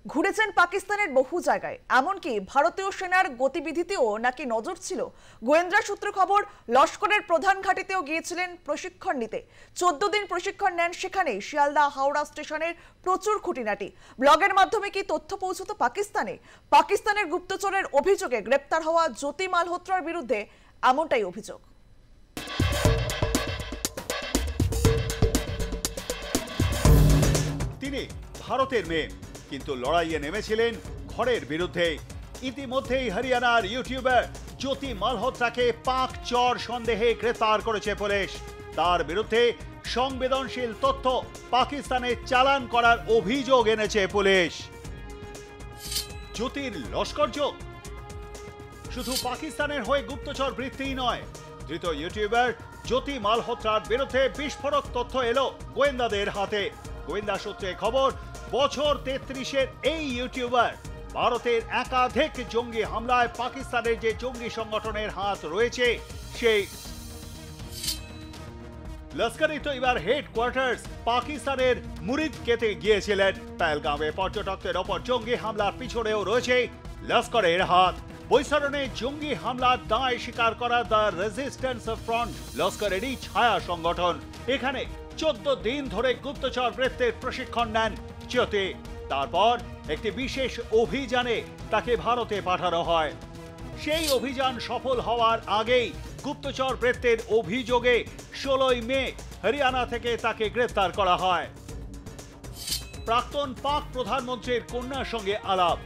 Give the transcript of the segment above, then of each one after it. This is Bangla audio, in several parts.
ঘুরেছেন পাকিস্তানের বহু জায়গায়, এমনকি ভারতীয় সেনার গতিবিধিতেও নাকি নজর ছিল। গোয়েন্দা সূত্র খবর, লস্করের প্রধান ঘাঁটিতেও গিয়েছিলেন প্রশিক্ষণ নিতে। 14 দিন প্রশিক্ষণ নেন সেখানে। শিয়ালদা হাওড়া স্টেশনের প্রচুর খুঁটিনাটি। ব্লগের মাধ্যমে কি তথ্য পৌঁছতো পাকিস্তানে? পাকিস্তানের গুপ্তচরের অভিযোগে গ্রেপ্তার হওয়া জ্যোতি মালহোত্রার বিরুদ্ধে এমনটাই অভিযোগ। তিনি ভারতের মেয়ে, কিন্তু লড়াইয়ে নেমেছিলেন ঘরের বিরুদ্ধে। ইতিমধ্যেই হরিয়ানার ইউটিউবার জ্যোতি মালহোত্রাকে পাক চর সন্দেহে গ্রেফতার করেছে পুলিশ। তার বিরুদ্ধে সংবেদনশীল তথ্য পাকিস্তানে চালান করার অভিযোগ এনেছে পুলিশ। জ্যোতির লস্কর যোগ? শুধু পাকিস্তানের হয়ে গুপ্তচর বৃত্তিই নয়, ধৃত ইউটিউবার জ্যোতি মালহোত্রার বিরুদ্ধে বিস্ফোরক তথ্য এলো গোয়েন্দাদের হাতে। গোয়েন্দা সূত্রে খবর, বছর 33-এর এই ইউটিউবার ভারতের একাধিক জঙ্গি হামলায় পাকিস্তানের যে জঙ্গি সংগঠনের হাত রয়েছে সেই লস্কর তৈবার হেডকোয়ার্টার্স পাকিস্তানের মুরিদকেতে গিয়েছিলেন। পহেলগাঁওয়ে পর্যটকদের ওপর জঙ্গি হামলার পিছনেও রয়েছে লস্করের হাত। বৈশারণে জঙ্গি হামলার দায় স্বীকার করা দ্য রেজিস্ট্যান্স ফ্রন্ট লস্করেরই ছায়া সংগঠন। এখানে 14 দিন ধরে গুপ্তচর বৃত্তির প্রশিক্ষণ নেন জ্যোতি। তারপর একটি বিশেষ অভিযানে তাকে ভারতে পাঠানো হয়। সেই অভিযান সফল হওয়ার আগেই গুপ্তচর বৃত্তির অভিযোগে 16 মে হরিয়ানা থেকে তাকে গ্রেফতার করা হয়। প্রাক্তন পাক প্রধানমন্ত্রীর কন্যার সঙ্গে আলাপ।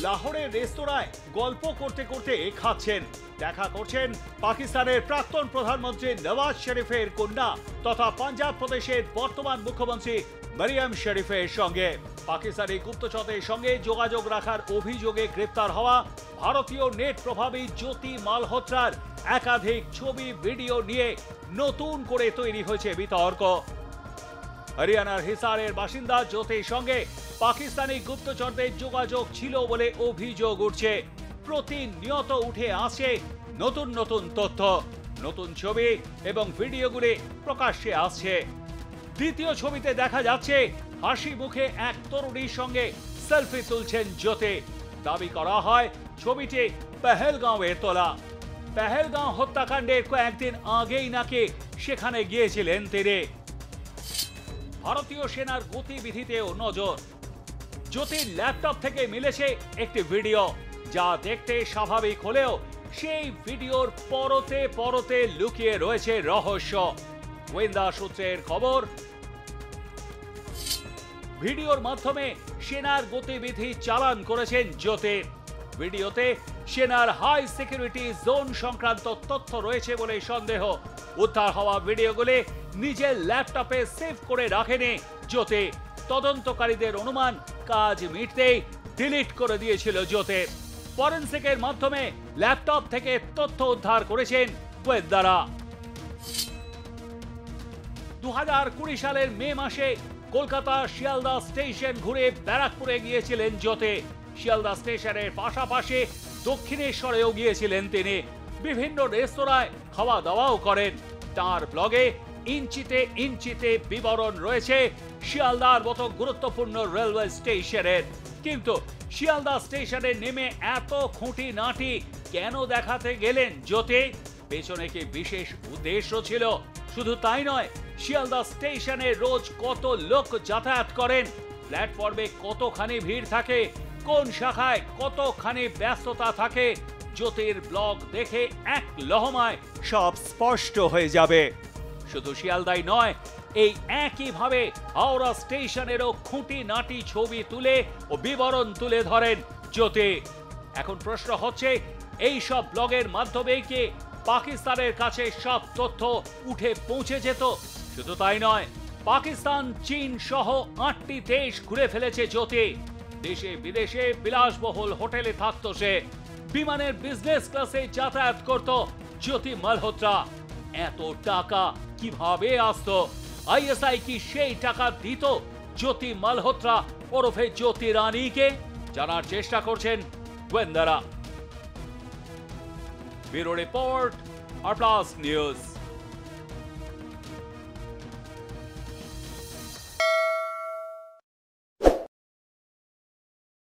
লাহোরের রেস্তোরাঁয় গল্প করতে করতে খাচ্ছেন, দেখা করছেন পাকিস্তানের প্রাক্তন প্রধানমন্ত্রী নওয়াজ শরীফের কন্যা তথা পাঞ্জাব প্রদেশের বর্তমান মুখ্যমন্ত্রী মরিয়ম শরীফের সঙ্গে। পাকিস্তানি গুপ্তচরের সঙ্গে যোগাযোগ রাখার অভিযোগে গ্রেপ্তার হওয়া ভারতীয় নেট প্রভাবী জ্যোতি মালহোত্রার একাধিক ছবি ভিডিও নিয়ে নতুন করে তৈরি হয়েছে বিতর্ক। হরিয়ানার হিসারের বাসিন্দা জ্যোতির সঙ্গে পাকিস্তানি গুপ্তচরদের যোগাযোগ ছিল বলে অভিযোগ উঠছে। প্রতিনিয়ত উঠে আসে নতুন নতুন তথ্য, নতুন ছবি এবং ভিডিওগুলি প্রকাশ্যে আসছে। দ্বিতীয় ছবিতে দেখা যাচ্ছে হাসি মুখে এক তরুণীর সঙ্গে সেলফি তুলছেন জ্যোতি। দাবি করা হয় ছবিটি পহেলগাঁওয়ে তোলা। পহেলগাঁও হত্যাকাণ্ডের কয়েকদিন আগেই নাকি সেখানে গিয়েছিলেন তিনি। ভারতীয় সেনার গতিবিধিতেও নজর। জ্যোতির ল্যাপটপ থেকে মিলেছে একটি ভিডিও, যা দেখতে স্বাভাবিক হলেও সেই ভিডিওর পরতে পরতে লুকিয়ে রয়েছে রহস্য। গোয়েন্দা সূত্রের খবর, ভিডিওর মাধ্যমে সেনার গতিবিধি চালান করেছেন জ্যোতি। ভিডিওতে সেনার হাই সিকিউরিটি জোন সংক্রান্ত তথ্য রয়েছে বলে সন্দেহ। উদ্ধার হওয়া ভিডিওগুলি নিজের ল্যাপটপে সেভ করে রাখেনি জ্যোতি। তদন্তকারীদের অনুমান, কাজ মিটতেই ডিলিট করে দিয়েছিল জ্যোতি। ফরেনসিকের মাধ্যমে ল্যাপটপ থেকে তথ্য উদ্ধার করেছেন গোয়েন্দারা। 2020 সালের মে মাসে কলকাতা শিয়ালদা স্টেশন ঘুরে ব্যারাকপুরে গিয়েছিলেন জ্যোতি। শিয়ালদা স্টেশনের পাশাপাশি দক্ষিণেশ্বরেও গিয়েছিলেন তিনি। বিভিন্ন রেস্তোরাঁয় খাওয়া দাওয়াও করেন। তার ব্লগে ইঞ্চিতে ইঞ্চিতে বিবরণ রয়েছে শিয়ালদার মতো গুরুত্বপূর্ণ রেলওয়ে স্টেশনের। কিন্তু শিয়ালদা স্টেশনে নেমে এত খুঁটিনাটি কেন দেখাতে গেলেন জ্যোতি? পেছনে কি বিশেষ উদ্দেশ্য ছিল? শুধু তাই নয়, শিয়ালদা স্টেশনে রোজ কত লোক যাতায়াত করেন, প্ল্যাটফর্মে কতখানি ভিড় থাকে, কোন শাখায় কতখানি ব্যস্ততা থাকে, জ্যোতির ব্লগ দেখে এক লহমায় সব স্পষ্ট হয়ে যাবে। শুধু শিয়ালদাই নয়, এই একইভাবে হাওড়া স্টেশনেরও খুঁটিনাটি ছবি তুলে ও বিবরণ তুলে ধরেন জ্যোতি। এখন প্রশ্ন হচ্ছে, এই সব ব্লগের মাধ্যমেই কি পাকিস্তানের কাছে সব তথ্য উঠে পৌঁছে যেত? শুধু তাই নয়, পাকিস্তান, চীন সহ 8টি দেশ ঘুরে ফেলেছে জ্যোতি। দেশে বিদেশে বিলাসবহুল হোটেলে থাকতো সে। বিমানের বিজনেস ক্লাসে যাতায়াত করত জ্যোতি মালহোত্রা। এত টাকা কিভাবে আসতো? আইএসআই কি সেই টাকা দিত জ্যোতি মালহোত্রা ওরফে জ্যোতি রানীকে? জানার চেষ্টা করছেন গোয়েন্দারা। ব্যুরো রিপোর্ট, আর প্লাস নিউজ।